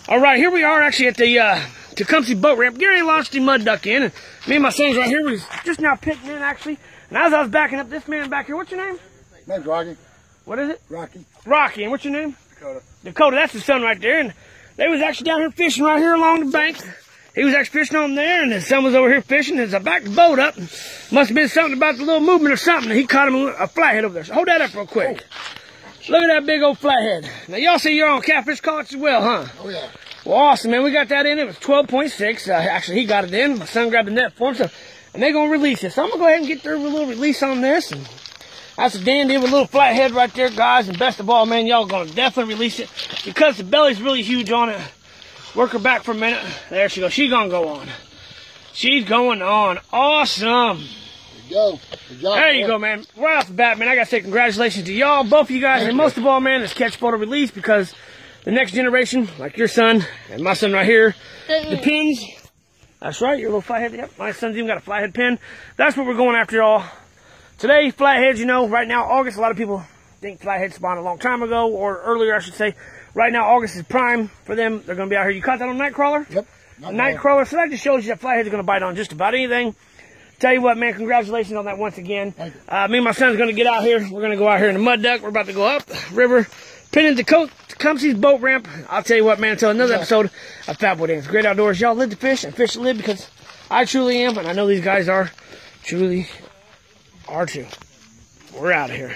All right, here we are actually at the Tecumseh boat ramp. Gary launched the mud duck in, and me and my sons right here was just now pitching in actually. And as I was backing up, this man back here, what's your name? My name's Rocky. What is it? Rocky. Rocky, and what's your name? Dakota. Dakota, that's the son right there. And they was actually down here fishing right here along the bank. He was actually fishing on there, and his son was over here fishing. As I backed the boat up, must have been something about the little movement or something. He caught him a flathead over there. So hold that up real quick. Look at that big old flathead. Now, y'all see your own catfish carts as well, huh? Oh, yeah. Well, awesome, man. We got that in. It was 12.6. Actually, he got it in. My son grabbed the net for him, and they're going to release it. So I'm going to go ahead and get their little release on this. And that's a dandy of a little flathead right there, guys. And best of all, man, y'all going to definitely release it because the belly's really huge on it. Work her back for a minute. There she goes. She's going to go on. She's going on. Awesome. There you go. Good job, there you go, man. Right off the bat, man, I got to say congratulations to y'all, both of you guys. And most of all, man, is catch, photo, release because the next generation, like your son and my son right here, the pins. That's right, your little flathead. Yep, my son's even got a flathead pin. That's what we're going after, y'all. Today, flatheads, you know, right now, August, a lot of people think flatheads spawned a long time ago, or earlier, I should say. Right now, August is prime for them. They're going to be out here. You caught that on Nightcrawler? Yep. Nightcrawler. So that just shows you that flatheads are going to bite on just about anything. Tell you what, man, congratulations on that once again. Me and my son's going to get out here. We're going to go out here in the mud duck. We're about to go up river, pinning the Tecumseh's boat ramp. I'll tell you what, man, until another episode of Fat Boy Dance. Great outdoors. Y'all live to fish and fish to live because I truly am, and I know these guys are truly are too. We're out of here.